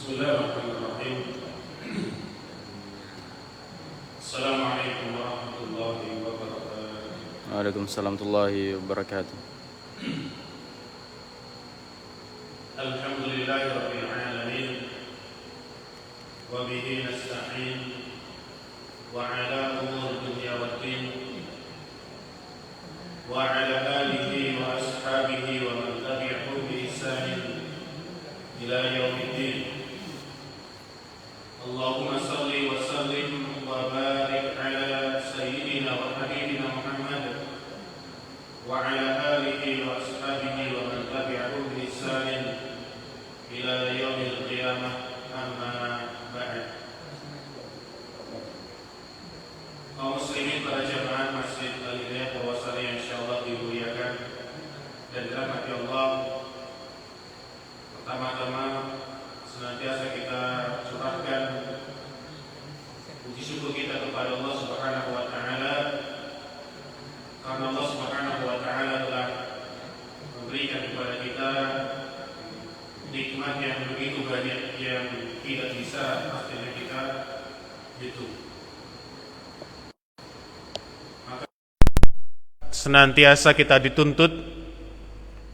Bismillahirrahmanirrahim. Assalamualaikum warahmatullahi wabarakatuh. Waalaikumsalam warahmatullahi wabarakatuh. Alhamdulillahi rabbil alamin. Wa bihi nasta'in. Wa ala umur dunya waddin. Wa ala alihi wa ashabihi wa man tabi'ahum bi ihsanin ila yaumiddin. Allahumma salli wa sallim wa barik ala sayyidina wa habibina Muhammad wa ala alihi wa ashabihi wa man tabi'ahum bi ihsanin ila yaumil qiyamah, amma ba'd. Kaum muslimin, para jamaah Masjid Al-Hidayah Purwosari yang insyaallah dimuliakan dan dirahmati Allah. Pertama-tama senantiasa kita curahkan puji syukur kita kepada Allah Subhanahu wa taala, karena Allah Subhanahu wa taala telah memberikan kepada kita nikmat yang begitu banyak yang tidak bisa pastinya kita hitung. Maka senantiasa kita dituntut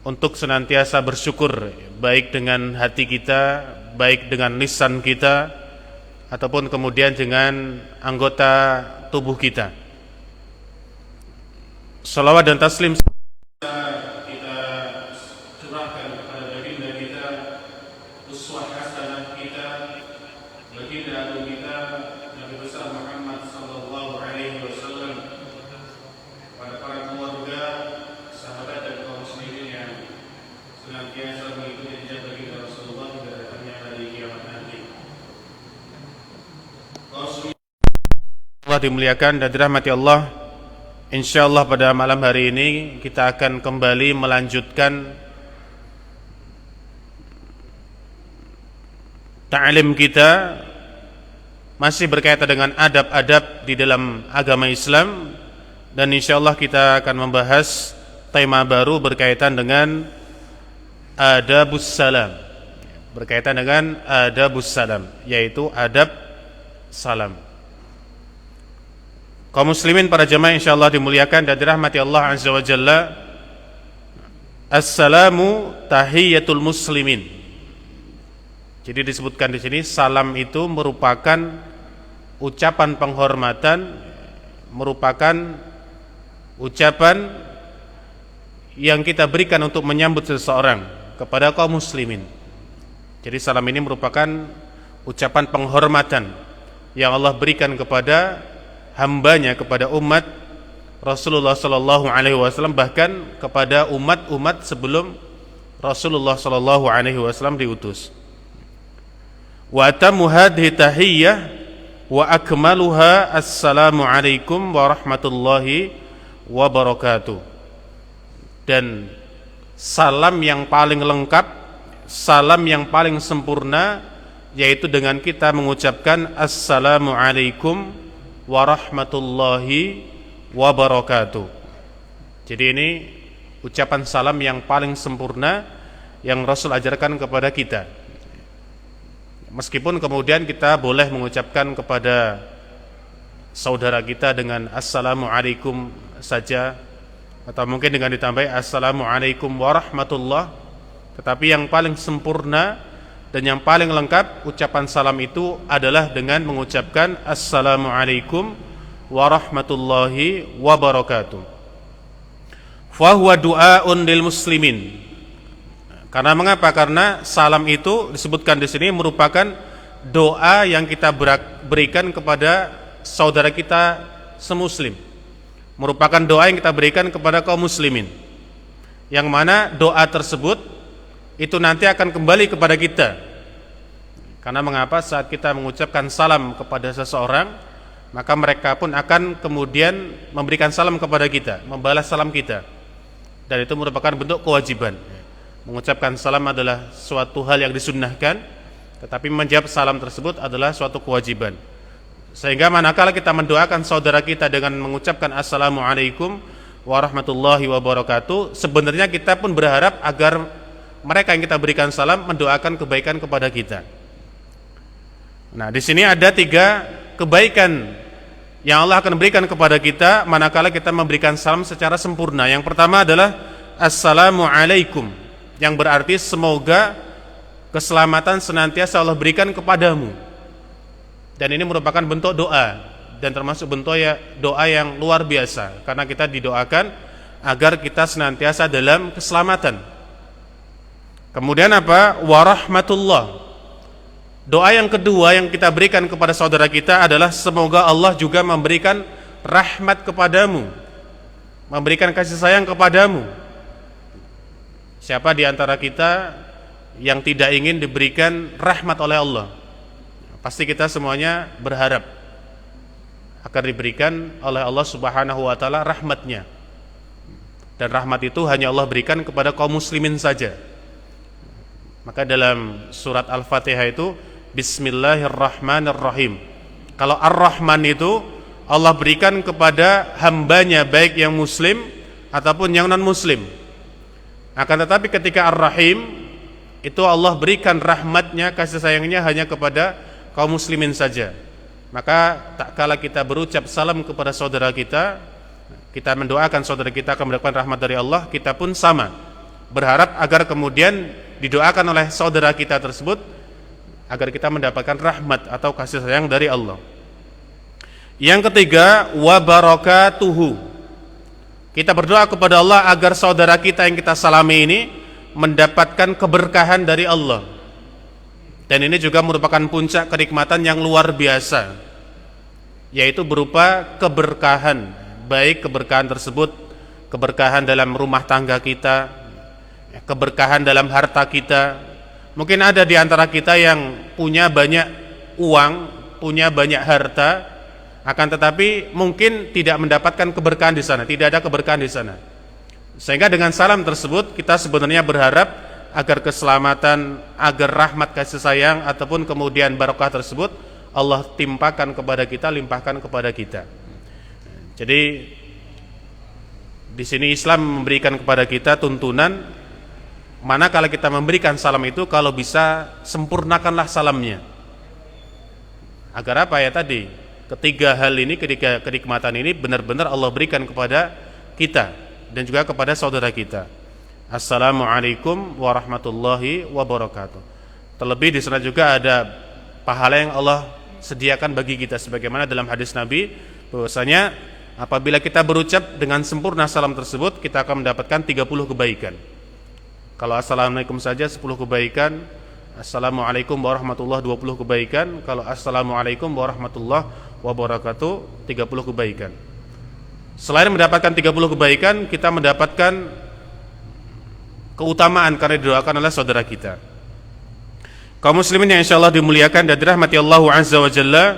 untuk senantiasa bersyukur, baik dengan hati kita, baik dengan lisan kita, ataupun kemudian dengan anggota tubuh kita. Shalawat dan taslim kita curahkan kepada baginda kita, uswah hasanah kita, baginda agung kita, Nabi besar Muhammad sallallahu alaihi wasallam, pada para keluarga, sahabat dan kaum muslimin yang senantiasa mengikuti jejak baginda Rasulullah hingga datangnya hari kiamat nanti. Allah dimuliakan dan dirahmati Allah. Insyaallah pada malam hari ini kita akan kembali melanjutkan ta'lim kita, masih berkaitan dengan adab-adab di dalam agama Islam, dan insyaallah kita akan membahas tema baru berkaitan dengan adabus salam, berkaitan dengan adabus salam, yaitu adab salam. Kaum muslimin, para jamaah insyaallah dimuliakan dan dirahmati Allah azza wa jalla. Assalamu tahiyatul muslimin. Jadi disebutkan di sini salam itu merupakan ucapan penghormatan, merupakan ucapan yang kita berikan untuk menyambut seseorang kepada kaum muslimin. Jadi salam ini merupakan ucapan penghormatan yang Allah berikan kepada hambanya, kepada umat Rasulullah sallallahu alaihi wasallam, bahkan kepada umat-umat sebelum Rasulullah sallallahu alaihi wasallam diutus. Wa atamu hadhihi tahiyyah wa akmaluha assalamu alaikum warahmatullahi wabarakatuh. Dan salam yang paling lengkap, salam yang paling sempurna, yaitu dengan kita mengucapkan assalamu alaikum warahmatullahi wabarakatuh. Jadi ini ucapan salam yang paling sempurna yang Rasul ajarkan kepada kita. Meskipun kemudian kita boleh mengucapkan kepada saudara kita dengan assalamualaikum saja, atau mungkin dengan ditambah assalamualaikum warahmatullah, tetapi yang paling sempurna dan yang paling lengkap ucapan salam itu adalah dengan mengucapkan assalamualaikum warahmatullahi wabarakatuh. Fahuwa du'aun lil muslimin. Karena mengapa? Karena salam itu disebutkan di sini merupakan doa yang kita berikan kepada saudara kita semuslim. Merupakan doa yang kita berikan kepada kaum muslimin, yang mana doa tersebut itu nanti akan kembali kepada kita. Karena mengapa? Saat kita mengucapkan salam kepada seseorang, maka mereka pun akan kemudian memberikan salam kepada kita, membalas salam kita. Dan itu merupakan bentuk kewajiban. Mengucapkan salam adalah suatu hal yang disunnahkan, tetapi menjawab salam tersebut adalah suatu kewajiban. Sehingga manakala kita mendoakan saudara kita dengan mengucapkan assalamualaikum warahmatullahi wabarakatuh, sebenarnya kita pun berharap agar mereka yang kita berikan salam mendoakan kebaikan kepada kita. Nah, di sini ada 3 kebaikan yang Allah akan berikan kepada kita manakala kita memberikan salam secara sempurna. Yang pertama adalah Assalamualaikum, yang berarti semoga keselamatan senantiasa Allah berikan kepadamu. Dan ini merupakan bentuk doa, dan termasuk bentuk doa yang luar biasa, karena kita didoakan agar kita senantiasa dalam keselamatan. Kemudian apa? Warahmatullah. Doa yang kedua yang kita berikan kepada saudara kita adalah semoga Allah juga memberikan rahmat kepadamu, memberikan kasih sayang kepadamu. Siapa di antara kita yang tidak ingin diberikan rahmat oleh Allah? Pasti kita semuanya berharap akan diberikan oleh Allah Subhanahu wa taala rahmatnya. Dan rahmat itu hanya Allah berikan kepada kaum muslimin saja. Maka dalam surat Al-Fatihah itu Bismillahirrahmanirrahim. Kalau Ar-Rahman itu Allah berikan kepada hambanya, baik yang muslim ataupun yang non-muslim. Akan tetapi ketika Ar-Rahim itu Allah berikan rahmatnya, kasih sayangnya hanya kepada kaum muslimin saja. Maka tak kala kita berucap salam kepada saudara kita, kita mendoakan saudara kita akan mendapatkan rahmat dari Allah, kita pun sama berharap agar kemudian didoakan oleh saudara kita tersebut agar kita mendapatkan rahmat atau kasih sayang dari Allah. Yang ketiga, wa barakatuhu. Kita berdoa kepada Allah agar saudara kita yang kita salami ini mendapatkan keberkahan dari Allah. Dan ini juga merupakan puncak kenikmatan yang luar biasa, yaitu berupa keberkahan, baik keberkahan tersebut keberkahan dalam rumah tangga kita, keberkahan dalam harta kita. Mungkin ada di antara kita yang punya banyak uang, punya banyak harta, akan tetapi mungkin tidak mendapatkan keberkahan di sana, tidak ada keberkahan di sana. Sehingga dengan salam tersebut kita sebenarnya berharap agar keselamatan, agar rahmat kasih sayang ataupun kemudian barokah tersebut Allah timpakan kepada kita, limpahkan kepada kita. Jadi di sini Islam memberikan kepada kita tuntunan, manakala kita memberikan salam itu kalau bisa sempurnakanlah salamnya. Agar apa ya tadi? Ketiga hal ini, ketiga kenikmatan ini benar-benar Allah berikan kepada kita dan juga kepada saudara kita. Assalamualaikum warahmatullahi wabarakatuh. Terlebih di sana juga ada pahala yang Allah sediakan bagi kita, sebagaimana dalam hadis Nabi bahwasanya apabila kita berucap dengan sempurna salam tersebut, kita akan mendapatkan 30 kebaikan. Kalau assalamualaikum saja 10 kebaikan, assalamualaikum warahmatullahi 20 kebaikan, kalau assalamualaikum warahmatullahi wabarakatuh 30 kebaikan. Selain mendapatkan 30 kebaikan, kita mendapatkan keutamaan karena didoakan oleh saudara kita. Kaum muslimin yang insyaallah dimuliakan dan dirahmati Allah Azza wa Jalla,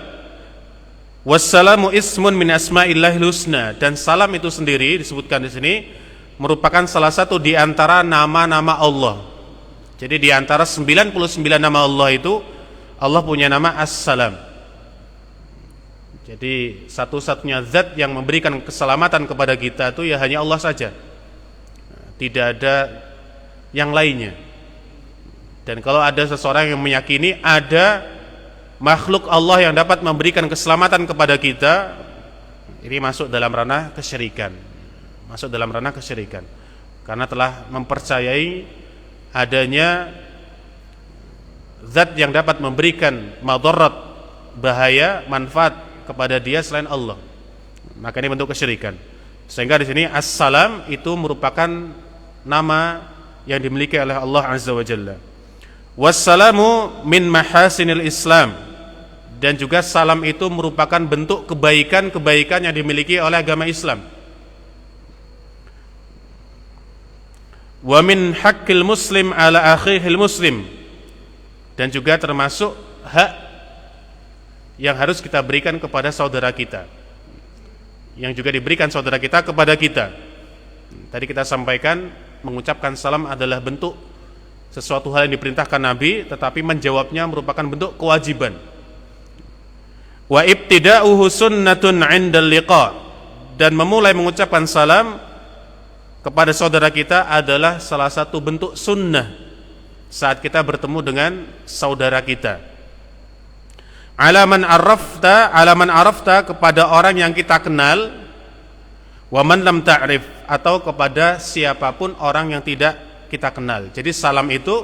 wassalamu ismun min asma'illahil husna, dan salam itu sendiri disebutkan di sini merupakan salah satu di antara nama-nama Allah. Jadi di antara 99 nama Allah itu Allah punya nama As-Salam. Jadi satu-satunya zat yang memberikan keselamatan kepada kita itu ya hanya Allah saja. Tidak ada yang lainnya. Dan kalau ada seseorang yang meyakini ada makhluk Allah yang dapat memberikan keselamatan kepada kita, ini masuk dalam ranah kesyirikan. Masuk dalam ranah kesyirikan, karena telah mempercayai adanya zat yang dapat memberikan madarat, bahaya, manfaat kepada dia selain Allah. Maka ini bentuk kesyirikan. Sehingga di sini As-Salam itu merupakan nama yang dimiliki oleh Allah Azza wa Jalla. Wassalamu min mahasinil Islam, dan juga salam itu merupakan bentuk kebaikan-kebaikan yang dimiliki oleh agama Islam. Wa min haqqil muslim ala akhihil muslim, dan juga termasuk hak yang harus kita berikan kepada saudara kita, yang juga diberikan saudara kita kepada kita. Tadi kita sampaikan mengucapkan salam adalah bentuk sesuatu hal yang diperintahkan Nabi, tetapi menjawabnya merupakan bentuk kewajiban. Wa ibtida'uhu sunnatun 'indal liqa, dan memulai mengucapkan salam kepada saudara kita adalah salah satu bentuk sunnah saat kita bertemu dengan saudara kita. Alaman arafta kepada orang yang kita kenal, wa man lam ta'rif, atau kepada siapapun orang yang tidak kita kenal. Jadi salam itu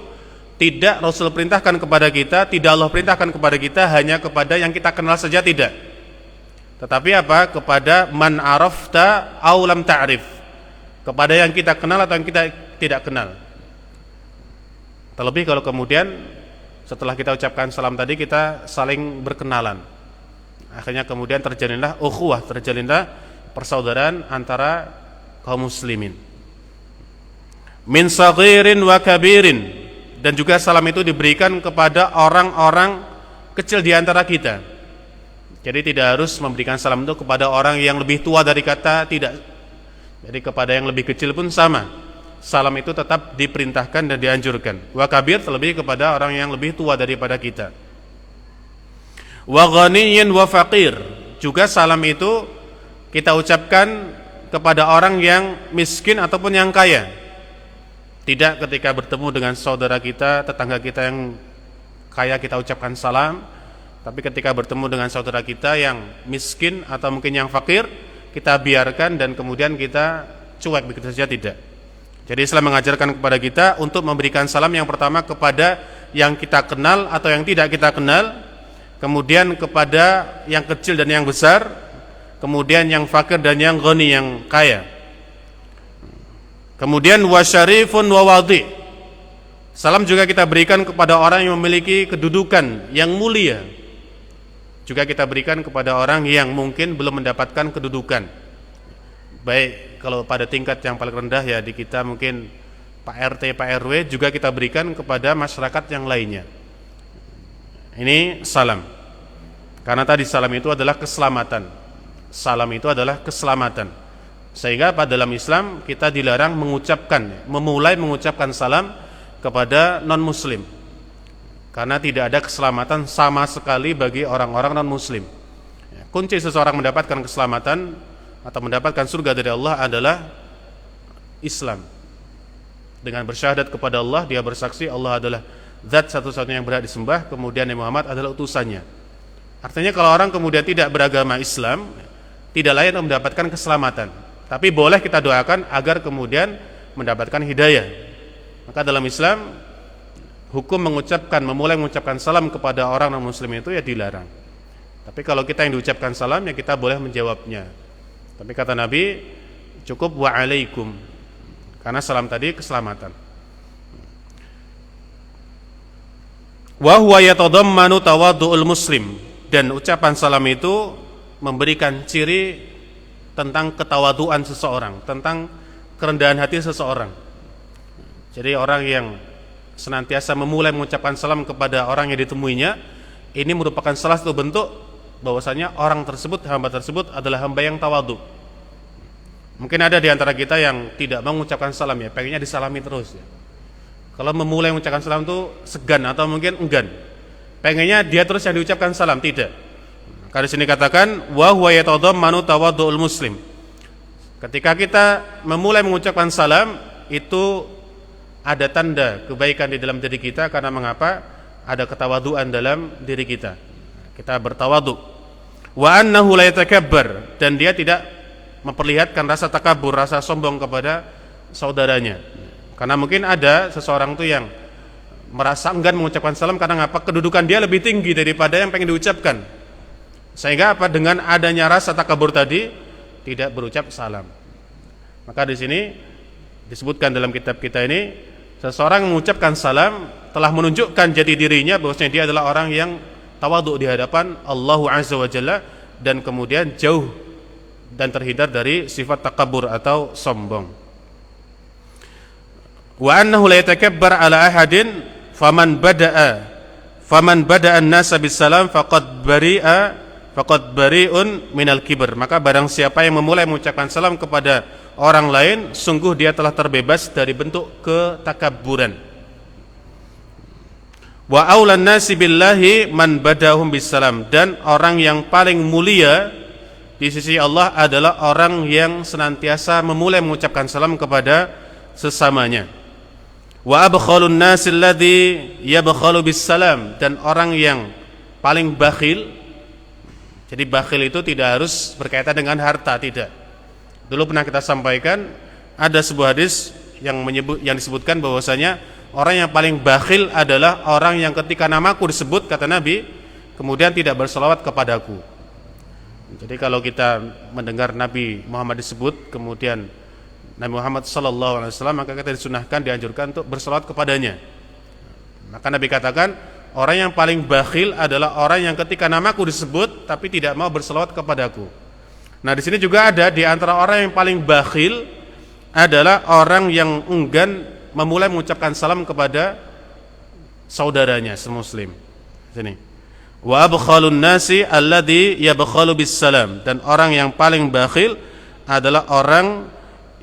tidak Rasul perintahkan kepada kita, tidak Allah perintahkan kepada kita hanya kepada yang kita kenal saja, tidak. Tetapi apa? Kepada man arafta aw lam ta'rif, kepada yang kita kenal atau yang kita tidak kenal. Terlebih kalau kemudian setelah kita ucapkan salam tadi kita saling berkenalan, akhirnya kemudian terjalinlah ukhuwah, terjalinlah persaudaraan antara kaum muslimin. Min saghirin wa kabirin, dan juga salam itu diberikan kepada orang-orang kecil di antara kita. Jadi tidak harus memberikan salam itu kepada orang yang lebih tua dari kita, tidak. Jadi kepada yang lebih kecil pun sama. Salam itu tetap diperintahkan dan dianjurkan. Wa kabir, terlebih kepada orang yang lebih tua daripada kita. Wa ghaniyyin wa faqir, juga salam itu kita ucapkan kepada orang yang miskin ataupun yang kaya. Tidak ketika bertemu dengan saudara kita, tetangga kita yang kaya kita ucapkan salam, tapi ketika bertemu dengan saudara kita yang miskin atau mungkin yang fakir, kita biarkan dan kemudian kita cuek begitu saja, tidak. Jadi Islam mengajarkan kepada kita untuk memberikan salam yang pertama kepada yang kita kenal atau yang tidak kita kenal, kemudian kepada yang kecil dan yang besar, kemudian yang fakir dan yang ghani, yang kaya. Kemudian wasyarifun wawadi, salam juga kita berikan kepada orang yang memiliki kedudukan yang mulia, juga kita berikan kepada orang yang mungkin belum mendapatkan kedudukan. Baik kalau pada tingkat yang paling rendah ya di kita mungkin Pak RT, Pak RW, juga kita berikan kepada masyarakat yang lainnya. Ini salam. Karena tadi salam itu adalah keselamatan. Salam itu adalah keselamatan. Sehingga pada dalam Islam kita dilarang memulai mengucapkan salam kepada non-muslim. Karena tidak ada keselamatan sama sekali bagi orang-orang non-muslim. Kunci seseorang mendapatkan keselamatan atau mendapatkan surga dari Allah adalah Islam. Dengan bersyahadat kepada Allah, dia bersaksi Allah adalah zat satu-satunya yang berhak disembah, kemudian Nabi Muhammad adalah utusannya. Artinya kalau orang kemudian tidak beragama Islam, tidak layak mendapatkan keselamatan. Tapi boleh kita doakan agar kemudian mendapatkan hidayah. Maka dalam Islam, hukum memulai mengucapkan salam kepada orang non-muslim itu ya dilarang. Tapi kalau kita yang diucapkan salam, ya kita boleh menjawabnya. Tapi kata Nabi, cukup wa'alaikum, karena salam tadi keselamatan. Wa huwa yatadammanu tawaddu'ul muslim, dan ucapan salam itu memberikan ciri tentang ketawaduan seseorang, tentang kerendahan hati seseorang. Jadi orang yang senantiasa memulai mengucapkan salam kepada orang yang ditemuinya, ini merupakan salah satu bentuk bahwasanya orang tersebut, hamba tersebut adalah hamba yang tawadu. Mungkin ada di antara kita yang tidak mau mengucapkan salam, ya pengennya disalami terus ya. Kalau memulai mengucapkan salam itu segan atau mungkin enggan, pengennya dia terus yang diucapkan salam, tidak. Karena di sini katakan wa huwa yatadammanu tawaddu'ul muslim. Ketika kita memulai mengucapkan salam, itu ada tanda kebaikan di dalam diri kita. Karena mengapa? Ada ketawaduan dalam diri kita. Kita bertawadu. Wa annahu la yatakabbar, dan dia tidak memperlihatkan rasa takabur, rasa sombong kepada saudaranya. Karena mungkin ada seseorang itu yang merasa enggan mengucapkan salam karena apa? Kedudukan dia lebih tinggi daripada yang pengen diucapkan. Sehingga apa? Dengan adanya rasa takabur tadi tidak berucap salam. Maka di sini disebutkan dalam kitab kita ini, seseorang mengucapkan salam telah menunjukkan jati dirinya bahwasanya dia adalah orang yang tawadhu di hadapan Allah Azza wa Jalla, dan kemudian jauh dan terhindar dari sifat takabur atau sombong. Wa annahu la yatakabbar ala ahadin faman bada'a an-nasa bis-salam faqad bari'un minal kibr. Maka barang siapa yang memulai mengucapkan salam kepada orang lain, sungguh dia telah terbebas dari bentuk ketakabburan. Wa aulan nasi billahi man badahum bisalam, dan orang yang paling mulia di sisi Allah adalah orang yang senantiasa memulai mengucapkan salam kepada sesamanya. Wa abkhalun nasi alladhi yabkhalu bisalam, dan orang yang paling bakhil. Jadi bakhil itu tidak harus berkaitan dengan harta, tidak. Dulu pernah kita sampaikan ada sebuah hadis yang disebutkan bahwasanya orang yang paling bakhil adalah orang yang ketika namaku disebut, kata Nabi, kemudian tidak berselawat kepadaku. Jadi kalau kita mendengar Nabi Muhammad disebut, kemudian Nabi Muhammad SAW, maka kita disunahkan, dianjurkan untuk berselawat kepadanya. Maka Nabi katakan, orang yang paling bakhil adalah orang yang ketika namaku disebut tapi tidak mau berselawat kepadaku. Nah, di sini juga ada di antara orang yang paling bakhil adalah orang yang enggan memulai mengucapkan salam kepada saudaranya semuslim. Sini. Wa abkhalun nasi alladhi yabkhalu bis salam, dan orang yang paling bakhil adalah orang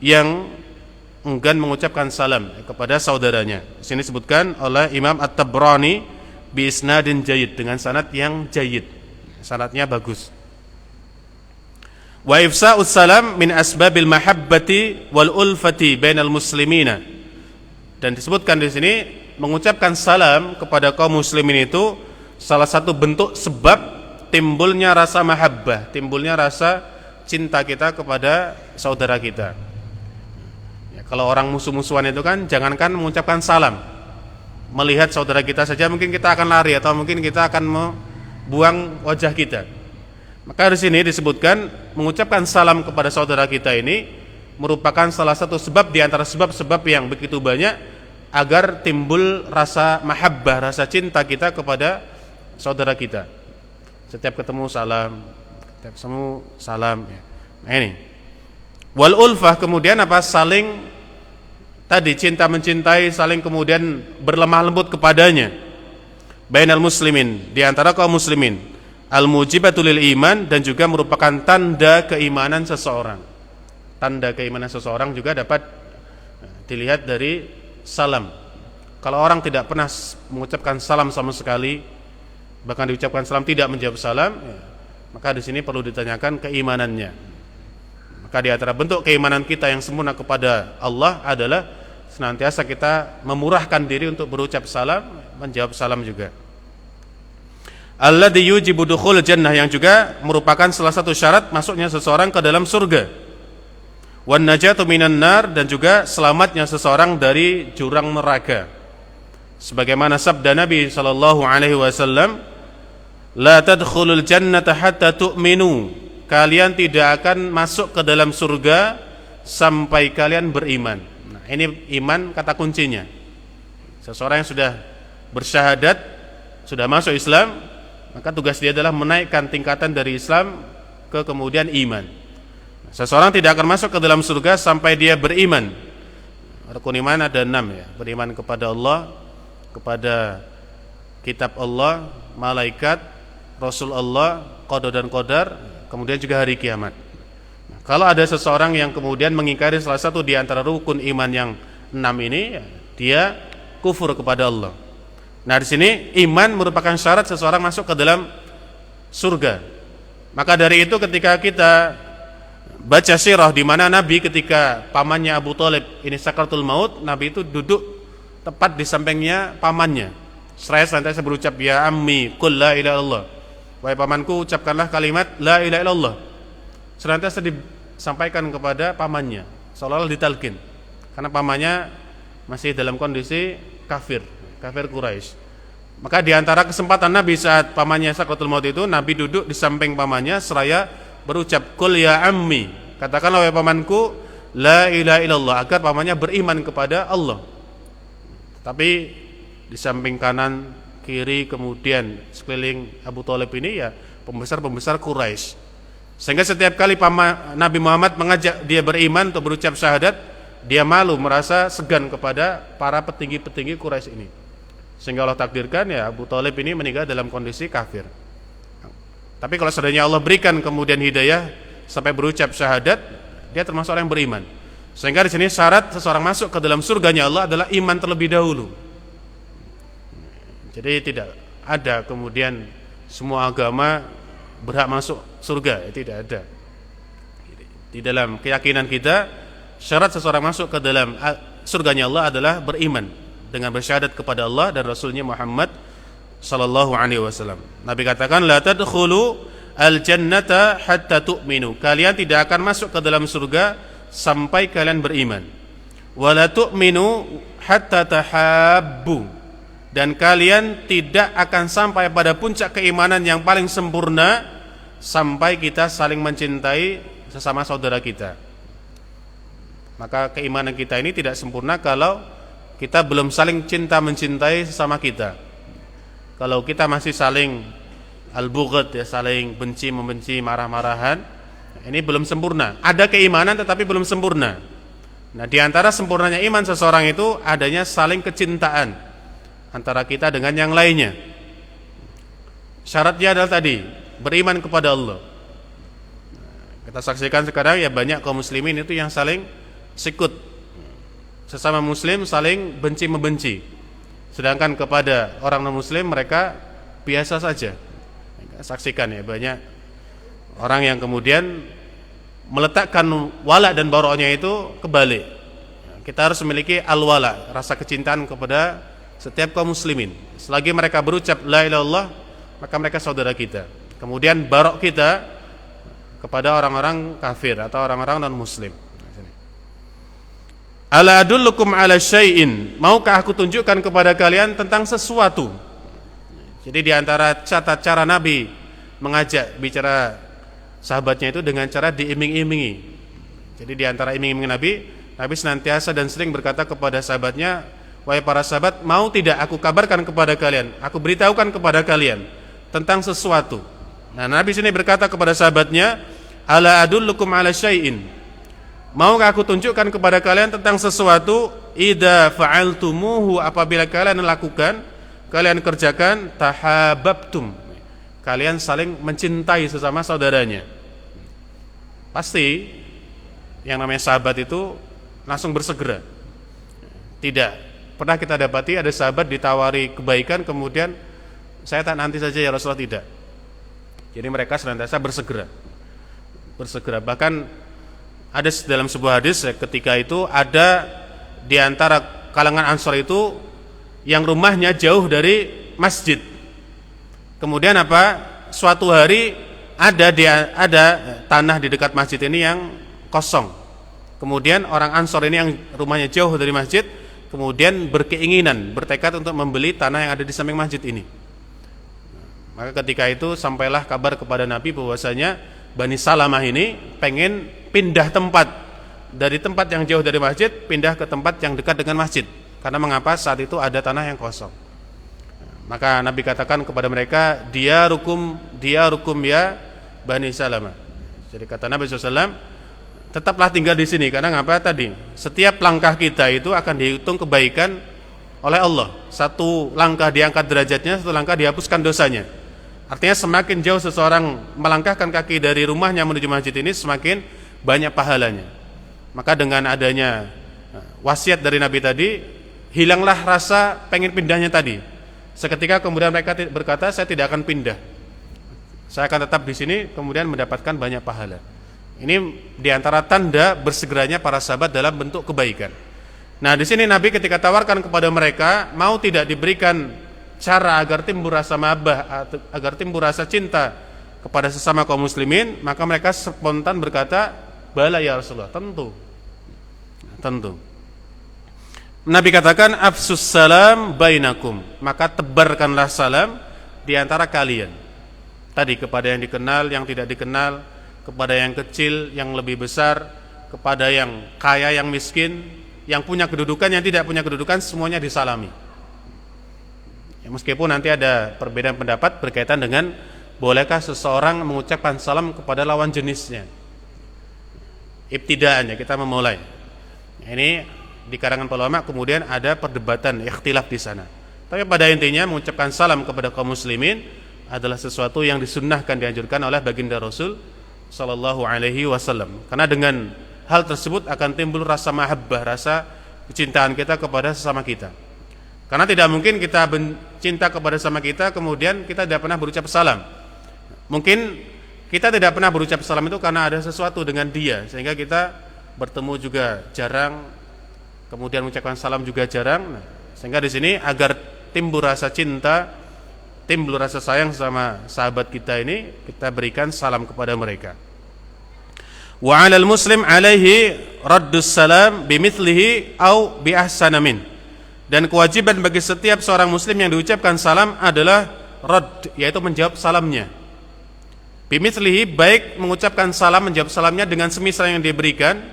yang enggan mengucapkan salam kepada saudaranya. Di sini disebutkan oleh Imam At-Tabrani bi isnadin jayyid, dengan sanad yang jayyid. Sanadnya bagus. Wa ifsa'us salam min asbabil mahabbati wal ulfati bainal muslimina. Dan disebutkan di sini mengucapkan salam kepada kaum muslimin itu salah satu bentuk sebab timbulnya rasa mahabbah, timbulnya rasa cinta kita kepada saudara kita. Ya, kalau orang musuh-musuhan itu kan jangankan mengucapkan salam, melihat saudara kita saja mungkin kita akan lari atau mungkin kita akan membuang wajah kita. Maka di sini disebutkan mengucapkan salam kepada saudara kita ini merupakan salah satu sebab di antara sebab-sebab yang begitu banyak agar timbul rasa mahabbah, rasa cinta kita kepada saudara kita. Setiap ketemu salam, setiap ketemu salam. Nah ini. Wal ulfah, kemudian apa? Saling tadi cinta mencintai, saling kemudian berlemah lembut kepadanya. Bainal muslimin, di antara kaum muslimin. Al-mujibatul lil iman, dan juga merupakan tanda keimanan seseorang. Tanda keimanan seseorang juga dapat dilihat dari salam. Kalau orang tidak pernah mengucapkan salam sama sekali, bahkan diucapkan salam tidak menjawab salam, maka di sini perlu ditanyakan keimanannya. Maka di antara bentuk keimanan kita yang sempurna kepada Allah adalah senantiasa kita memurahkan diri untuk berucap salam, menjawab salam juga. Alladzi yujibu dukhul jannah, yang juga merupakan salah satu syarat masuknya seseorang ke dalam surga. Wan najatu minan nar, dan juga selamatnya seseorang dari jurang neraka. Sebagaimana sabda Nabi sallallahu alaihi wasallam, la tadkhulul jannata hatta tu'minu, kalian tidak akan masuk ke dalam surga sampai kalian beriman. Nah, ini iman kata kuncinya. Seseorang yang sudah bersyahadat, sudah masuk Islam, maka tugas dia adalah menaikkan tingkatan dari Islam ke kemudian iman. Seseorang tidak akan masuk ke dalam surga sampai dia beriman. Rukun iman ada 6 ya. Beriman kepada Allah, kepada kitab Allah, malaikat, Rasul Allah, qada dan qadar, kemudian juga hari kiamat. Nah, kalau ada seseorang yang kemudian mengingkari salah satu di antara rukun iman yang 6 ini, dia kufur kepada Allah. Nah, di sini iman merupakan syarat seseorang masuk ke dalam surga. Maka dari itu ketika kita baca sirah di mana Nabi ketika pamannya Abu Thalib ini sakaratul maut, Nabi itu duduk tepat di sampingnya pamannya. Seraya senantiasa berucap, ya ammi qul la ilaha illallah. Wahai pamanku, ucapkanlah kalimat la ilaha illallah. Senantiasa disampaikan kepada pamannya, seolah-olah ditalkin. Karena pamannya masih dalam kondisi kafir Quraisy. Maka di antara kesempatan Nabi saat pamannya sakaratul maut itu, Nabi duduk di samping pamannya seraya berucap, qul ya ammi, katakanlah wahai pamanku la ilaha illallah, agar pamannya beriman kepada Allah. Tapi di samping kanan, kiri, kemudian sekeliling Abu Thalib ini ya pembesar-pembesar Quraisy. Sehingga setiap kali Nabi Muhammad mengajak dia beriman untuk berucap syahadat, dia malu, merasa segan kepada para petinggi-petinggi Quraisy ini. Sehingga Allah takdirkan ya Abu Thalib ini meninggal dalam kondisi kafir. Tapi kalau seandainya Allah berikan kemudian hidayah sampai berucap syahadat, dia termasuk orang yang beriman. Sehingga di sini syarat seseorang masuk ke dalam surganya Allah adalah iman terlebih dahulu. Jadi tidak ada kemudian semua agama berhak masuk surga, tidak ada. Di dalam keyakinan kita, syarat seseorang masuk ke dalam surganya Allah adalah beriman dengan bersyahadat kepada Allah dan Rasulnya Muhammad sallallahu alaihi wasallam. Nabi katakan la tadkhulu al-jannata hatta tu'minu. Kalian tidak akan masuk ke dalam surga sampai kalian beriman. Wa la tu'minu hatta tahabbu. Dan kalian tidak akan sampai pada puncak keimanan yang paling sempurna sampai kita saling mencintai sesama saudara kita. Maka keimanan kita ini tidak sempurna kalau kita belum saling cinta mencintai sesama kita. Kalau kita masih saling al-bughd, ya, saling benci membenci, marah-marahan, ini belum sempurna. Ada keimanan tetapi belum sempurna. Nah, di antara sempurnanya iman seseorang itu adanya saling kecintaan antara kita dengan yang lainnya. Syaratnya adalah tadi, beriman kepada Allah. Kita saksikan sekarang ya banyak kaum muslimin itu yang saling sikut, sesama muslim saling benci membenci. Sedangkan kepada orang non-muslim mereka biasa saja. Saksikan ya banyak orang yang kemudian meletakkan wala dan barokahnya itu kebalik. Kita harus memiliki al-wala, rasa kecintaan kepada setiap kaum muslimin. Selagi mereka berucap la ilaha illallah, maka mereka saudara kita. Kemudian barok kita kepada orang-orang kafir atau orang-orang non-muslim. Ala adullukum ala syai'in, maukah aku tunjukkan kepada kalian tentang sesuatu. Jadi di antara cara Nabi mengajak bicara sahabatnya itu dengan cara diiming-imingi. Jadi di antara iming-iming Nabi senantiasa dan sering berkata kepada sahabatnya, wahai para sahabat, mau tidak aku kabarkan kepada kalian, aku beritahukan kepada kalian tentang sesuatu. Nah, Nabi sini berkata kepada sahabatnya, ala adullukum ala syai'in, maukah aku tunjukkan kepada kalian tentang sesuatu, idza fa'altumuhu, apabila kalian lakukan, kalian kerjakan, tahabbtum, kalian saling mencintai sesama saudaranya. Pasti yang namanya sahabat itu langsung bersegera. Tidak pernah kita dapati ada sahabat ditawari kebaikan kemudian saya tak nanti saja ya Rasulullah, tidak. Jadi mereka senantiasa bersegera. Bahkan ada dalam sebuah hadis ketika itu ada di antara kalangan Ansor itu yang rumahnya jauh dari masjid. Kemudian suatu hari ada tanah di dekat masjid ini yang kosong. Kemudian orang Ansor ini yang rumahnya jauh dari masjid kemudian berkeinginan, bertekad untuk membeli tanah yang ada di samping masjid ini. Maka ketika itu sampailah kabar kepada Nabi bahwasanya Bani Salamah ini pengen pindah tempat dari tempat yang jauh dari masjid pindah ke tempat yang dekat dengan masjid. Karena mengapa? Saat itu ada tanah yang kosong. Maka Nabi katakan kepada mereka, dia rukum ya Bani Salamah. Jadi kata Nabi SAW, tetaplah tinggal di sini. Karena ngapa tadi? Setiap langkah kita itu akan dihitung kebaikan oleh Allah. Satu langkah diangkat derajatnya, satu langkah dihapuskan dosanya. Artinya semakin jauh seseorang melangkahkan kaki dari rumahnya menuju masjid ini, semakin banyak pahalanya. Maka dengan adanya wasiat dari Nabi tadi, hilanglah rasa pengen pindahnya tadi. Seketika kemudian mereka berkata, saya tidak akan pindah, saya akan tetap di sini, kemudian mendapatkan banyak pahala. Ini diantara tanda bersegeranya para sahabat dalam bentuk kebaikan. Nah, di sini Nabi ketika tawarkan kepada mereka, mau tidak diberikan cara agar timbul rasa mahabbah, agar timbul rasa cinta kepada sesama kaum muslimin, maka mereka spontan berkata, bala ya Rasulullah, tentu. Nabi katakan, afsus salam bainakum, maka tebarkanlah salam di antara kalian. Tadi kepada yang dikenal, yang tidak dikenal, kepada yang kecil, yang lebih besar, kepada yang kaya, yang miskin, yang punya kedudukan, yang tidak punya kedudukan, semuanya disalami. Ya, meskipun nanti ada perbedaan pendapat berkaitan dengan bolehkah seseorang mengucapkan salam kepada lawan jenisnya. Ibtidaannya kita memulai. Ini di karangan ulama kemudian ada perdebatan, ikhtilaf di sana. Tapi pada intinya mengucapkan salam kepada kaum muslimin adalah sesuatu yang disunnahkan, dianjurkan oleh baginda Rasul sallallahu alaihi wasallam. Karena dengan hal tersebut akan timbul rasa mahabbah, rasa kecintaan kita kepada sesama kita. Karena tidak mungkin kita cinta kepada sesama kita kemudian kita tidak pernah berucap salam. Mungkin kita tidak pernah berucap salam itu karena ada sesuatu dengan dia sehingga kita bertemu juga jarang, kemudian mengucapkan salam juga jarang. Sehingga di sini agar timbul rasa cinta timbul rasa sayang sama sahabat kita ini, kita berikan salam kepada mereka. Wa 'alal muslim 'alaihi raddus salam bimithlihi au bi ahsana min. Dan kewajiban bagi setiap seorang muslim yang diucapkan salam adalah radd, yaitu menjawab salamnya. Bimithlihi, baik mengucapkan salam, menjawab salamnya dengan semisal yang dia berikan.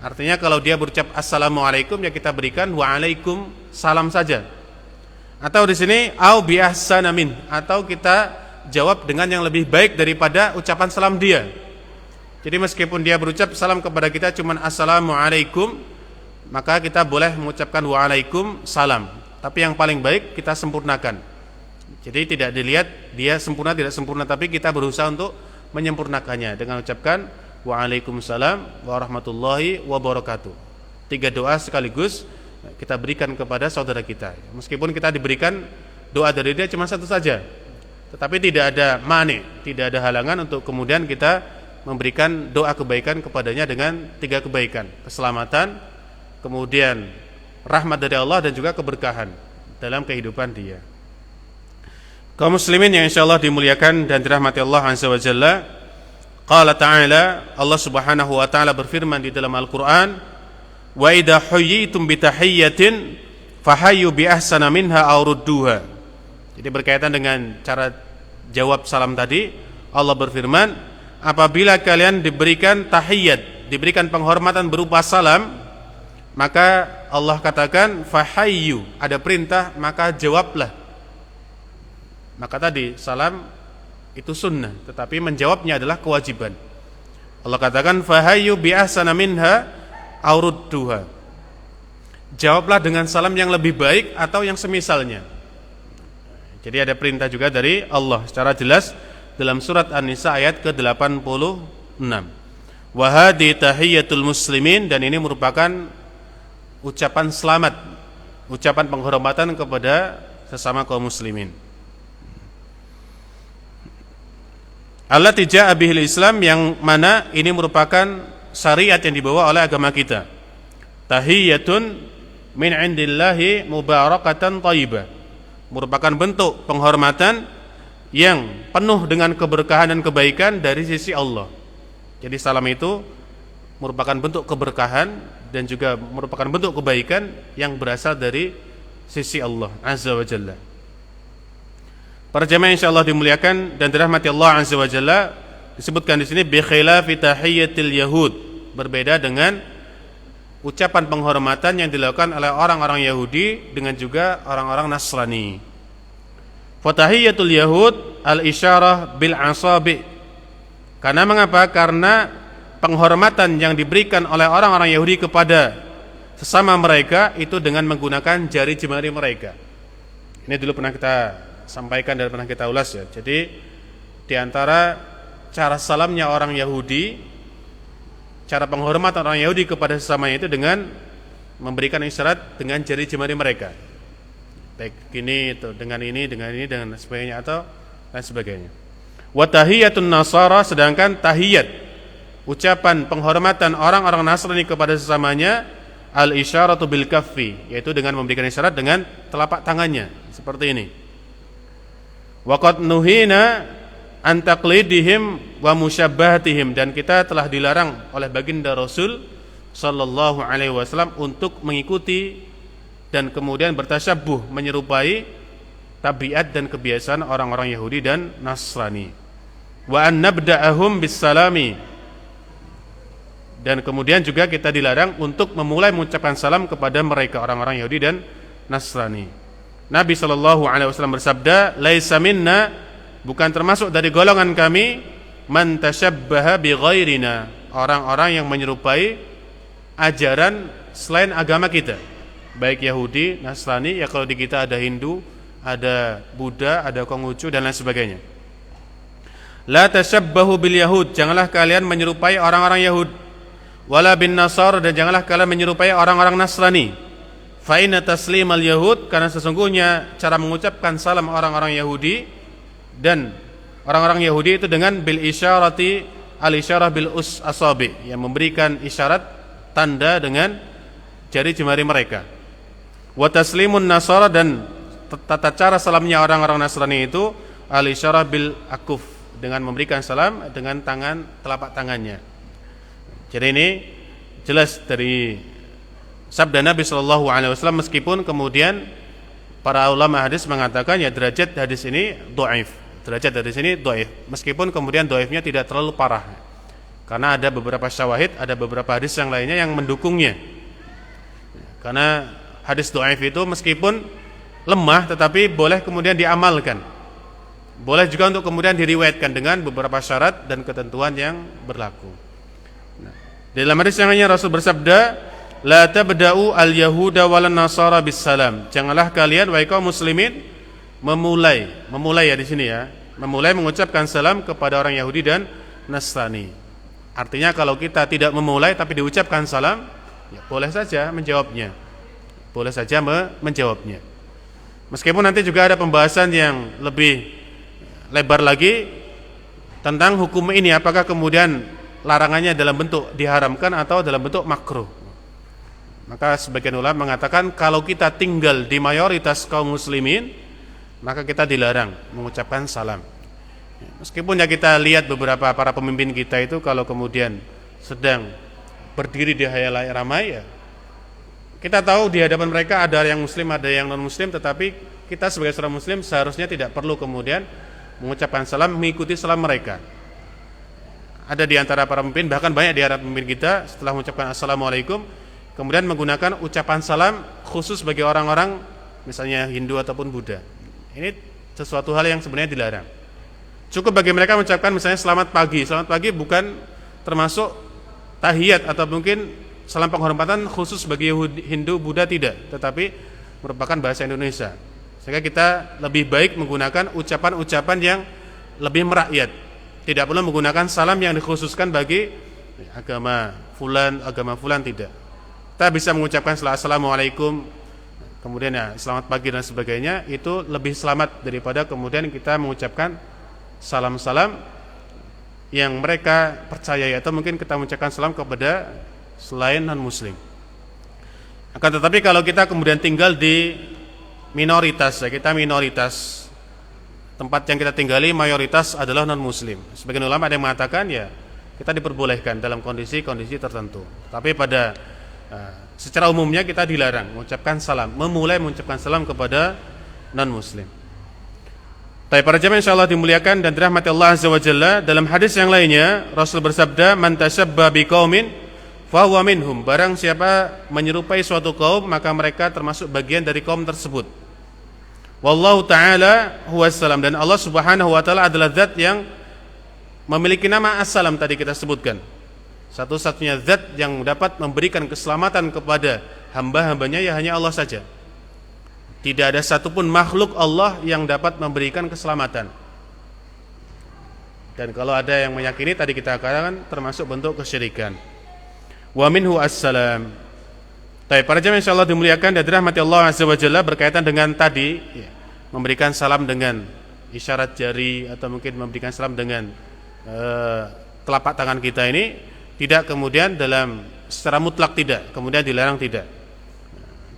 Artinya kalau dia berucap assalamualaikum, ya kita berikan waalaikum salam saja. Atau di sini au bi ahsana min, atau kita jawab dengan yang lebih baik daripada ucapan salam dia. Jadi meskipun dia berucap salam kepada kita cuman assalamualaikum, maka kita boleh mengucapkan waalaikum salam. Tapi yang paling baik kita sempurnakan. Jadi tidak dilihat dia sempurna tidak sempurna, tapi kita berusaha untuk menyempurnakannya dengan ucapkan waalaikumsalam warahmatullahi wabarakatuh. 3 doa sekaligus kita berikan kepada saudara kita. Meskipun kita diberikan doa dari dia cuma 1 saja, tetapi tidak ada mani, tidak ada halangan untuk kemudian kita memberikan doa kebaikan kepadanya dengan 3 kebaikan: keselamatan, kemudian rahmat dari Allah, dan juga keberkahan dalam kehidupan dia. Kaum muslimin yang insyaallah dimuliakan dan dirahmati Allah azza wa jalla, qala ta'ala, Allah subhanahu wa ta'ala berfirman di dalam Al-Quran, wa idha huyyitum bitahiyyatin fahayyu bi ahsana minha aw rudduha. Jadi berkaitan dengan cara jawab salam tadi, Allah berfirman, apabila kalian diberikan tahiyyat, diberikan penghormatan berupa salam, maka Allah katakan fahayyu, ada perintah, maka jawablah. Maka tadi salam itu sunnah, tetapi menjawabnya adalah kewajiban. Allah katakan fahayyu bi ahsana minha aw rudduha. Jawablah dengan salam yang lebih baik atau yang semisalnya. Jadi ada perintah juga dari Allah secara jelas dalam surat An-Nisa ayat ke-86. Wa hadi tahiyyatul muslimin, dan ini merupakan ucapan selamat, ucapan penghormatan kepada sesama kaum muslimin. Allati jaa bihil Islam, yang mana ini merupakan syariat yang dibawa oleh agama kita. Tahiyyatun min indillahi mubarakatan thayyibah, merupakan bentuk penghormatan yang penuh dengan keberkahan dan kebaikan dari sisi Allah. Jadi salam itu merupakan bentuk keberkahan dan juga merupakan bentuk kebaikan yang berasal dari sisi Allah azza wa jalla. Para jemaah insyaallah dimuliakan dan dirahmati Allah azza wa jalla, disebutkan di sini bi khilafi tahiyyatil yahud, berbeda dengan ucapan penghormatan yang dilakukan oleh orang-orang Yahudi dengan juga orang-orang Nasrani. Fatahiyyatul yahud al-isyarah bil asabi. Karena mengapa? Karena penghormatan yang diberikan oleh orang-orang Yahudi kepada sesama mereka itu dengan menggunakan jari jemari mereka. Ini dulu pernah kita sampaikan dan pernah kita ulas ya. Jadi di antara cara salamnya orang Yahudi, cara penghormatan orang Yahudi kepada sesamanya itu dengan memberikan isyarat dengan jari jemari mereka. Baik gini itu dengan ini dengan sebagainya atau lain sebagainya. Wa tahiyyatun nasara, sedangkan tahiyat, ucapan penghormatan orang-orang Nasrani kepada sesamanya, al isyaratu bil kaffi, yaitu dengan memberikan isyarat dengan telapak tangannya seperti ini. Wa qad nuhina an taqlidihim wa musyabbahatihim, dan kita telah dilarang oleh baginda Rasul sallallahu alaihi wasallam untuk mengikuti dan kemudian bertasyabuh, menyerupai tabiat dan kebiasaan orang-orang Yahudi dan Nasrani. Wa an nabda'ahum bis salami, dan kemudian juga kita dilarang untuk memulai mengucapkan salam kepada mereka orang-orang Yahudi dan Nasrani. Nabi sallallahu alaihi wasallam bersabda, laisa minna, bukan termasuk dari golongan kami, man tasyabbaha bi ghairina, orang-orang yang menyerupai ajaran selain agama kita, baik Yahudi, Nasrani, ya kalau di kita ada Hindu, ada Buddha, ada Konghucu dan lain sebagainya. La tasyabbahu bil yahud, janganlah kalian menyerupai orang-orang Yahud, wala bin nasar, dan janganlah kalian menyerupai orang-orang Nasrani. Fa inna taslimal yahud, karena sesungguhnya cara mengucapkan salam orang-orang Yahudi dan orang-orang Yahudi itu dengan bil isyarati al isyarah bil asabi, yang memberikan isyarat tanda dengan jari jemari mereka. Wa taslimun nasara, dan tata cara salamnya orang-orang Nasrani itu al-isyarah bil akuf, dengan memberikan salam dengan telapak tangannya. Jadi ini jelas dari sabda Nabi sallallahu alaihi wasallam, meskipun kemudian para ulama hadis mengatakan ya derajat hadis ini dhaif. Derajat hadis ini dhaif, meskipun kemudian dhaifnya tidak terlalu parah. Karena ada beberapa syawahid, ada beberapa hadis yang lainnya yang mendukungnya. Karena hadis dhaif itu meskipun lemah tetapi boleh kemudian diamalkan. Boleh juga untuk kemudian diriwayatkan dengan beberapa syarat dan ketentuan yang berlaku. Dalam hadis yang lainnya Rasul bersabda, la tabda'u al-yahuda wal nasara bis salam. Janganlah kalian wahai kaum muslimin memulai ya di sini ya, memulai mengucapkan salam kepada orang Yahudi dan Nasrani. Artinya kalau kita tidak memulai tapi diucapkan salam, ya boleh saja menjawabnya. Boleh saja menjawabnya. Meskipun nanti juga ada pembahasan yang lebih lebar lagi tentang hukum ini, apakah kemudian larangannya dalam bentuk diharamkan atau dalam bentuk makruh. Maka sebagian ulama mengatakan kalau kita tinggal di mayoritas kaum muslimin, maka kita dilarang mengucapkan salam. Meskipun ya kita lihat beberapa para pemimpin kita itu kalau kemudian sedang berdiri di halayak ramai ya, kita tahu di hadapan mereka ada yang muslim, ada yang non muslim, tetapi kita sebagai seorang muslim seharusnya tidak perlu kemudian mengucapkan salam mengikuti salam mereka. Ada di antara para pemimpin, bahkan banyak di antara pemimpin kita setelah mengucapkan assalamualaikum kemudian menggunakan ucapan salam khusus bagi orang-orang misalnya Hindu ataupun Buddha. Ini sesuatu hal yang sebenarnya dilarang. Cukup bagi mereka mengucapkan misalnya selamat pagi. Selamat pagi bukan termasuk tahiyat atau mungkin salam penghormatan khusus bagi Hindu, Buddha, tidak, tetapi merupakan bahasa Indonesia. Sehingga kita lebih baik menggunakan ucapan-ucapan yang lebih merakyat. Tidak perlu menggunakan salam yang dikhususkan bagi agama fulan tidak. Kita bisa mengucapkan assalamualaikum, kemudian ya selamat pagi dan sebagainya, itu lebih selamat daripada kemudian kita mengucapkan salam-salam yang mereka percayai atau mungkin kita mengucapkan salam kepada selain non-muslim. Akan tetapi kalau kita kemudian tinggal di minoritas, ya kita minoritas, tempat yang kita tinggali mayoritas adalah non-muslim. Sebagian ulama ada yang mengatakan ya kita diperbolehkan dalam kondisi-kondisi tertentu. Tapi pada secara umumnya kita dilarang mengucapkan salam, memulai mengucapkan salam kepada non-muslim. Tapi para jamaah insyaallah dimuliakan dan dirahmati Allah Azza wa Jalla, dalam hadis yang lainnya Rasul bersabda, man tashabba biqaumin fahuwa minhum. Barang siapa menyerupai suatu kaum maka mereka termasuk bagian dari kaum tersebut. Wallahu ta'ala huwas salam, dan Allah subhanahu wa ta'ala adalah zat yang memiliki nama as-salam tadi kita sebutkan. Satu-satunya zat yang dapat memberikan keselamatan kepada hamba-hambanya ya hanya Allah saja. Tidak ada satupun makhluk Allah yang dapat memberikan keselamatan. Dan kalau ada yang meyakini tadi kita katakan termasuk bentuk kesyirikan. Wa minhu as-salam. Baik, para jemaah insyaallah dimuliakan dan dirahmati Allah Azza wa Jalla, berkaitan dengan tadi ya, memberikan salam dengan isyarat jari atau mungkin memberikan salam dengan telapak tangan kita ini tidak kemudian dalam secara mutlak tidak, kemudian dilarang tidak.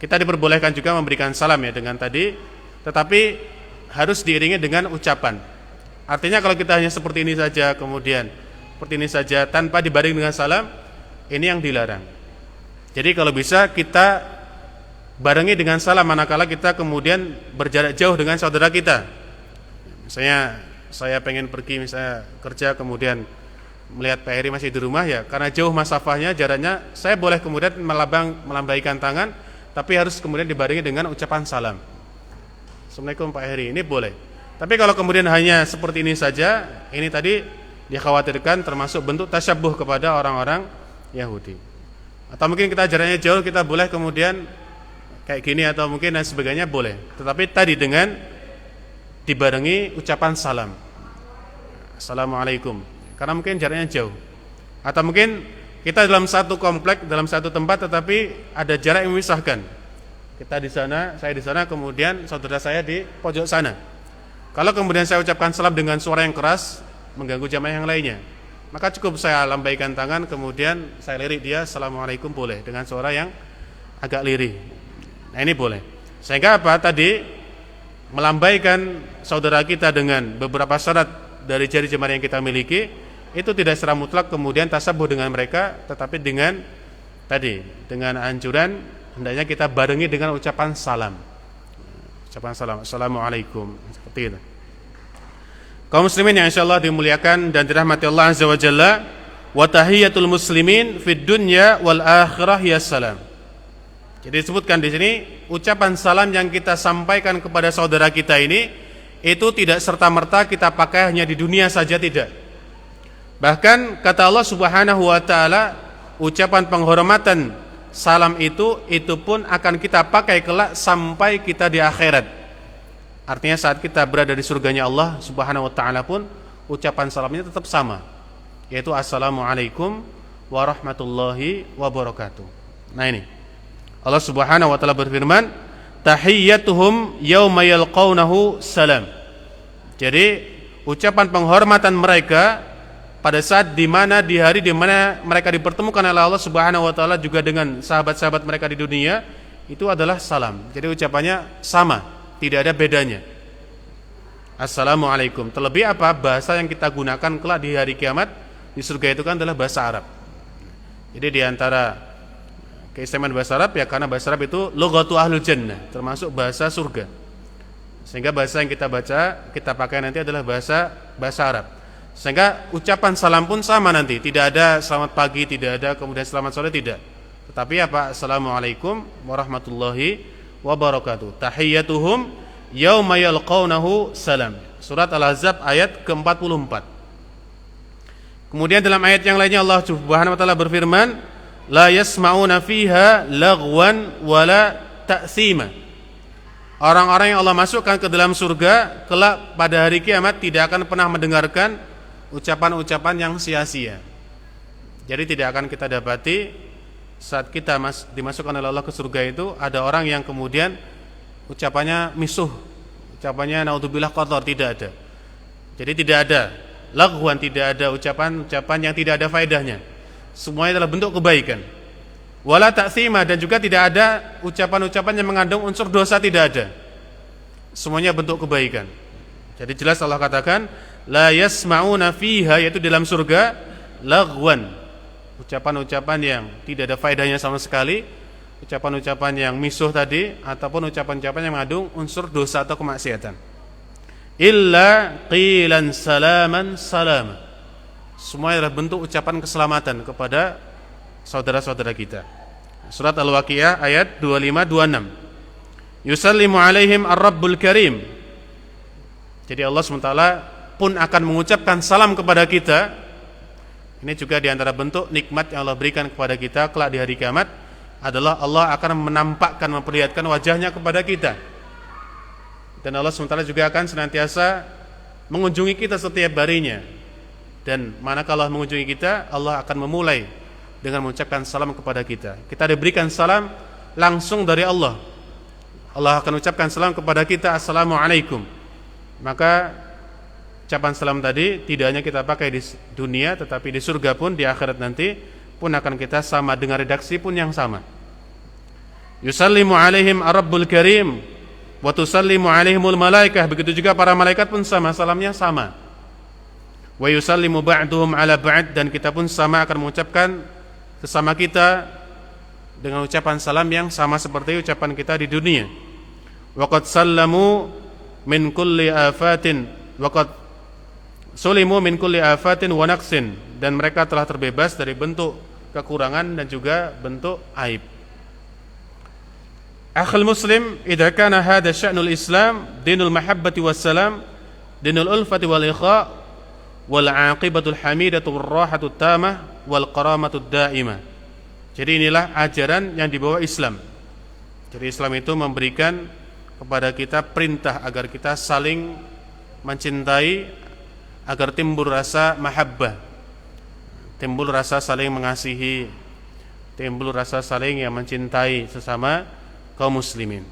Kita diperbolehkan juga memberikan salam ya dengan tadi, tetapi harus diiringi dengan ucapan. Artinya kalau kita hanya seperti ini saja kemudian seperti ini saja tanpa dibarengi dengan salam, ini yang dilarang. Jadi kalau bisa kita barengi dengan salam manakala kita kemudian berjarak jauh dengan saudara kita. Misalnya saya pengen pergi misalnya kerja kemudian melihat Pak Heri masih di rumah ya, karena jauh masafahnya jaraknya, saya boleh kemudian melambaikan tangan, tapi harus kemudian dibarengi dengan ucapan salam. Assalamualaikum Pak Heri, ini boleh. Tapi kalau kemudian hanya seperti ini saja, ini tadi dikhawatirkan termasuk bentuk tasyabbuh kepada orang-orang Yahudi. Atau mungkin kita jaraknya jauh, kita boleh kemudian kayak gini atau mungkin dan sebagainya boleh. Tetapi tadi dengan dibarengi ucapan salam, assalamualaikum, karena mungkin jaraknya jauh. Atau mungkin kita dalam satu komplek, dalam satu tempat, tetapi ada jarak yang memisahkan. Kita di sana, saya di sana, kemudian saudara saya di pojok sana. Kalau kemudian saya ucapkan salam dengan suara yang keras, mengganggu jamaah yang lainnya, maka cukup saya lambaikan tangan, kemudian saya lirik dia, assalamualaikum, boleh dengan suara yang agak lirih. Nah ini boleh. Sehingga apa tadi melambaikan saudara kita dengan beberapa syarat dari jari jemari yang kita miliki, itu tidak secara mutlak kemudian tasabuh dengan mereka, tetapi dengan anjuran hendaknya kita barengi dengan ucapan salam. Ucapan salam, assalamualaikum, seperti itu. Kaum muslimin yang insyaallah dimuliakan dan dirahmati Allah azza wa jalla, wa tahiyatul muslimin fid dunya wal akhirah ya salam. Jadi disebutkan di sini ucapan salam yang kita sampaikan kepada saudara kita ini itu tidak serta-merta kita pakai hanya di dunia saja, tidak. Bahkan kata Allah Subhanahu wa taala, ucapan penghormatan salam itu pun akan kita pakai kelak sampai kita di akhirat. Artinya saat kita berada di surganya Allah Subhanahu wa taala pun ucapan salamnya tetap sama, yaitu assalamualaikum warahmatullahi wabarakatuh. Nah ini Allah Subhanahu wa taala berfirman, tahiyyatuhum yauma yalqaunahu salam. Jadi ucapan penghormatan mereka pada saat di hari di mana mereka dipertemukan oleh Allah Subhanahu wa taala juga dengan sahabat-sahabat mereka di dunia, itu adalah salam. Jadi ucapannya sama, tidak ada bedanya. Assalamualaikum. Terlebih apa? Bahasa yang kita gunakan kelak di hari kiamat di surga itu kan adalah bahasa Arab. Jadi di antara keistimewaan bahasa Arab ya karena bahasa Arab itu lughatu ahlul jannah, termasuk bahasa surga. Sehingga bahasa yang kita baca, kita pakai nanti adalah bahasa Arab. Sehingga ucapan salam pun sama nanti, tidak ada selamat pagi, tidak ada kemudian selamat sore, tidak. Tetapi apa? Assalamualaikum warahmatullahi wabarakatuh. Tahiyyatuhum yauma yalqaunahu salam. Surat Al-Ahzab ayat ke-44. Kemudian dalam ayat yang lainnya Allah Subhanahu wa taala berfirman, la yasma'una fiha laghwan wala ta'thima. Orang-orang yang Allah masukkan ke dalam surga kelak pada hari kiamat tidak akan pernah mendengarkan ucapan-ucapan yang sia-sia. Jadi tidak akan kita dapati saat kita dimasukkan oleh Allah ke surga itu ada orang yang kemudian ucapannya misuh, ucapannya naudzubillah qatar, tidak ada. Jadi tidak ada laghwan, tidak ada ucapan-ucapan yang tidak ada faedahnya. Semuanya adalah bentuk kebaikan. Wala ta'thima, dan juga tidak ada ucapan-ucapan yang mengandung unsur dosa, tidak ada. Semuanya bentuk kebaikan. Jadi jelas Allah katakan la yasma'una fiha, yaitu dalam surga, laghwan, ucapan-ucapan yang tidak ada faedahnya sama sekali, ucapan-ucapan yang misuh tadi, ataupun ucapan-ucapan yang mengandung unsur dosa atau kemaksiatan. Illa qilan salaman salama. Semuanya adalah bentuk ucapan keselamatan kepada saudara-saudara kita. Surat Al-Waqiah ayat 25-26. Yusallimu alaihim ar-rabbul karim. Jadi Allah SWT pun akan mengucapkan salam kepada kita. Ini juga diantara bentuk nikmat yang Allah berikan kepada kita kelak di hari kiamat adalah Allah akan menampakkan, memperlihatkan wajahnya kepada kita. Dan Allah SWT juga akan senantiasa mengunjungi kita setiap harinya. Dan manakala Allah mengunjungi kita, Allah akan memulai dengan mengucapkan salam kepada kita. Kita diberikan salam langsung dari Allah. Allah akan ucapkan salam kepada kita, assalamualaikum. Maka ucapan salam tadi tidak hanya kita pakai di dunia, tetapi di surga pun, di akhirat nanti pun akan kita sama dengan redaksi pun yang sama. Yusallimu alaihim ar-rabbul karim wa tusallimu alaihimul malaikah. Begitu juga para malaikat pun sama, salamnya sama. Wa yusallimu ba'duhum ala ba'd, dan kita pun sama akan mengucapkan sesama kita dengan ucapan salam yang sama seperti ucapan kita di dunia. Wa qad sallamu min kulli afatin wa qad sulimu min kulli afatin wa naqsin, dan mereka telah terbebas dari bentuk kekurangan dan juga bentuk aib. Akhul muslim, idza kana hadha sya'nul Islam dinul mahabbati wassalam, dinul ulfati wal ikha wal aqibatul hamidatu war rahatut tamah wal qaramatud daimah. Jadi inilah ajaran yang dibawa Islam. Jadi Islam itu memberikan kepada kita perintah agar kita saling mencintai, agar timbul rasa mahabbah, timbul rasa saling mengasihi, timbul rasa saling yang mencintai sesama kaum muslimin.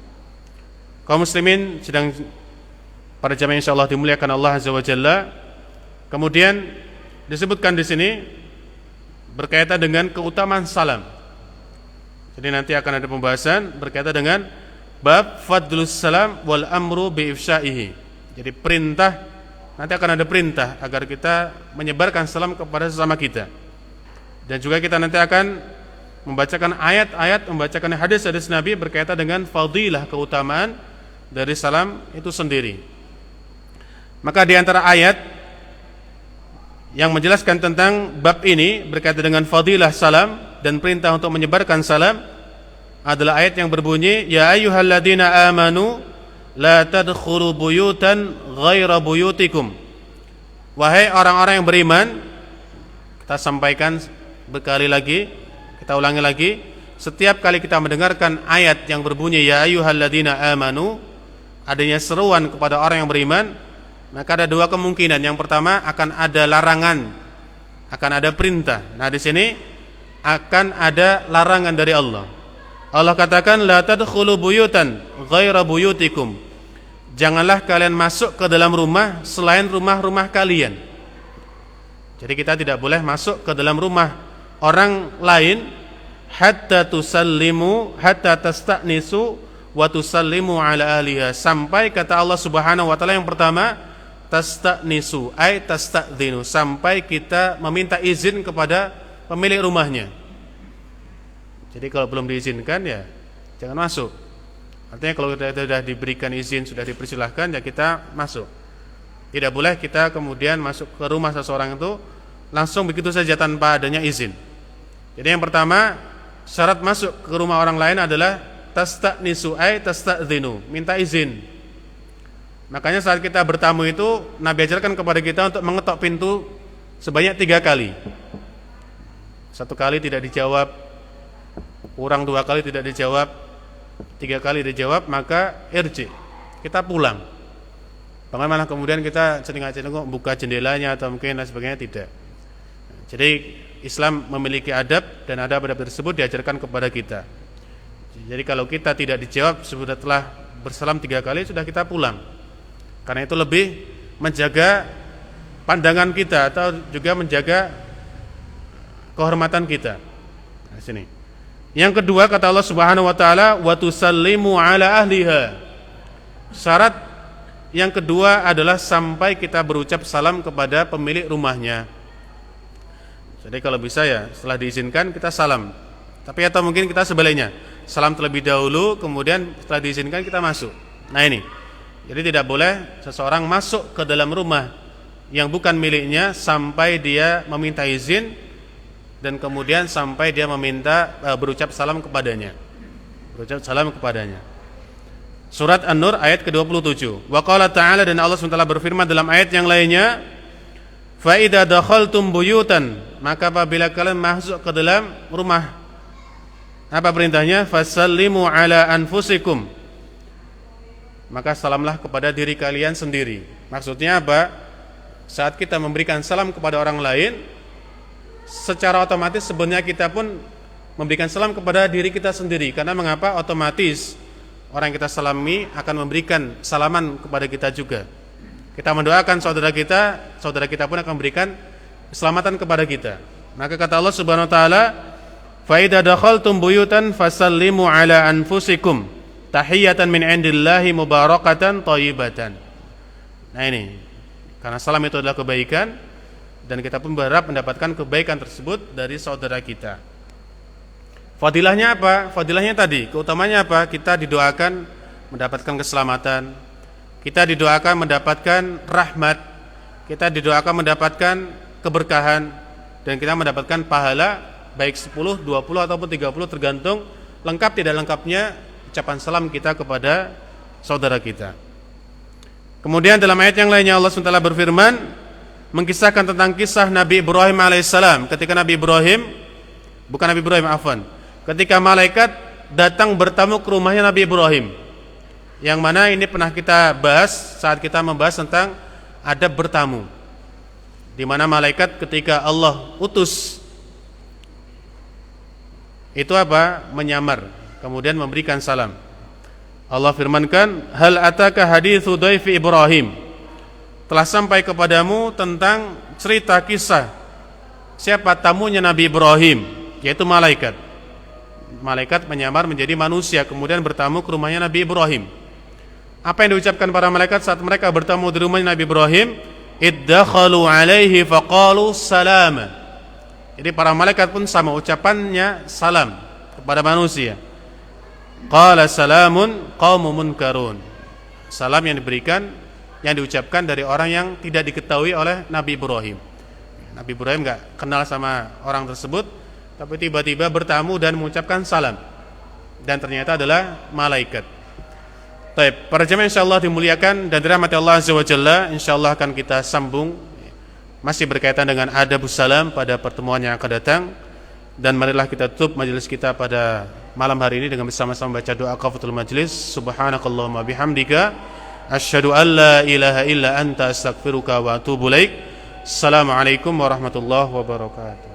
Kaum muslimin sedang pada jamaah insyaallah dimuliakan Allah azza wa jalla. Kemudian disebutkan di sini berkaitan dengan keutamaan salam. Jadi nanti akan ada pembahasan berkaitan dengan bab fadlus salam wal amru bi ifsyaihi. Jadi perintah, nanti akan ada perintah agar kita menyebarkan salam kepada sesama kita. Dan juga kita nanti akan membacakan ayat-ayat, membacakan hadis-hadis Nabi berkaitan dengan fadilah, keutamaan dari salam itu sendiri. Maka di antara ayat yang menjelaskan tentang bab ini berkaitan dengan fadilah salam dan perintah untuk menyebarkan salam adalah ayat yang berbunyi, ya ayyuhalladzina amanu la tadkhulu buyutan ghaira buyutikum. Wahai orang-orang yang beriman, kita sampaikan berkali lagi, kita ulangi lagi, setiap kali kita mendengarkan ayat yang berbunyi ya ayyuhalladzina amanu, adanya seruan kepada orang yang beriman, maka ada dua kemungkinan. Yang pertama, akan ada larangan, akan ada perintah. Nah, di sini akan ada larangan dari Allah. Allah katakan la tadkhulu buyutan ghaira buyutikum. Janganlah kalian masuk ke dalam rumah selain rumah-rumah kalian. Jadi kita tidak boleh masuk ke dalam rumah orang lain hatta tusallimu hatta tasta'nisu wa tusallimu ala ahliha, sampai kata Allah Subhanahu wa taala yang pertama tasta'nisu ay tasta'dzinu, sampai kita meminta izin kepada pemilik rumahnya. Jadi kalau belum diizinkan ya jangan masuk. Artinya kalau kita sudah diberikan izin, sudah dipersilahkan, ya kita masuk. Tidak boleh kita kemudian masuk ke rumah seseorang itu langsung begitu saja tanpa adanya izin. Jadi yang pertama, syarat masuk ke rumah orang lain adalah tasta'nisu ay tasta'dzinu, minta izin. Makanya saat kita bertamu itu Nabi ajarkan kepada kita untuk mengetok pintu sebanyak 3 kali. 1 kali tidak dijawab, kurang 2 kali tidak dijawab, 3 kali dijawab, maka irji, kita pulang. Bagaimana kemudian kita celingak-celinguk buka jendelanya atau mungkin dan sebagainya, tidak. Jadi Islam memiliki adab dan adab-adab tersebut diajarkan kepada kita. Jadi kalau kita tidak dijawab sudah telah bersalam 3 kali, sudah kita pulang. Karena itu lebih menjaga pandangan kita atau juga menjaga kehormatan kita. Nah, sini. Yang kedua kata Allah Subhanahu wa taala wa tusallimu ala ahliha. Syarat yang kedua adalah sampai kita berucap salam kepada pemilik rumahnya. Jadi kalau bisa ya setelah diizinkan kita salam. Tapi atau mungkin kita sebaliknya, salam terlebih dahulu kemudian setelah diizinkan kita masuk. Nah ini. Jadi tidak boleh seseorang masuk ke dalam rumah yang bukan miliknya sampai dia meminta izin dan kemudian sampai dia meminta berucap salam kepadanya. Berucap salam kepadanya. Surat An-Nur ayat ke-27. Wa qala ta'ala, dan Allah SWT berfirman dalam ayat yang lainnya, fa idza dakhaltum buyutan, maka apabila kalian masuk ke dalam rumah, apa perintahnya? Fasallimu ala anfusikum, maka salamlah kepada diri kalian sendiri. Maksudnya apa? Saat kita memberikan salam kepada orang lain, secara otomatis sebenarnya kita pun memberikan salam kepada diri kita sendiri. Karena mengapa? Otomatis orang yang kita salami akan memberikan salaman kepada kita juga. Kita mendoakan saudara kita pun akan memberikan keselamatan kepada kita. Maka kata Allah Subhanahu wa taala, fa idza dakhaltum buyutan fasallimu ala anfusikum tahiyatan min indillahi mubarakatan thayyibatan. Nah ini, karena salam itu adalah kebaikan dan kita pun berharap mendapatkan kebaikan tersebut dari saudara kita. Fadilahnya apa? Fadilahnya tadi, keutamanya apa? Kita didoakan mendapatkan keselamatan, kita didoakan mendapatkan rahmat, kita didoakan mendapatkan keberkahan, dan kita mendapatkan pahala baik 10, 20 ataupun 30 tergantung lengkap tidak lengkapnya ucapan salam kita kepada saudara kita. Kemudian dalam ayat yang lainnya Allah SWT berfirman mengisahkan tentang kisah Nabi Ibrahim alaihissalam. Ketika ketika malaikat datang bertamu ke rumahnya Nabi Ibrahim, yang mana ini pernah kita bahas saat kita membahas tentang adab bertamu, di mana malaikat ketika Allah utus itu apa? Menyamar, kemudian memberikan salam. Allah firmankan, hal ataka hadithu dhaifi Ibrahim, telah sampai kepadamu tentang cerita kisah siapa tamunya Nabi Ibrahim, yaitu malaikat. malaikat menyamar menjadi manusia kemudian bertamu ke rumahnya Nabi Ibrahim. Apa yang diucapkan para malaikat saat mereka bertamu di rumahnya Nabi Ibrahim? Iddakhalu alaihi faqalu salama. Jadi para malaikat pun sama ucapannya salam kepada manusia. Qala salamun qaumun munkarun. Salam yang diberikan, yang diucapkan dari orang yang tidak diketahui oleh Nabi Ibrahim. Nabi Ibrahim enggak kenal sama orang tersebut, tapi tiba-tiba bertamu dan mengucapkan salam. Dan ternyata adalah malaikat. Baik, para jemaah insyaallah dimuliakan dan dirahmati Allah Azza wa Jalla, insyaallah akan kita sambung masih berkaitan dengan adabus salam pada pertemuan yang akan datang. Dan marilah kita tutup majelis kita pada malam hari ini dengan bersama-sama baca doa kafatul majlis. Subhanakallahumma bihamdika asyhadu an la ilaha illa anta astaghfiruka wa atubu ilaik. Assalamualaikum warahmatullahi wabarakatuh.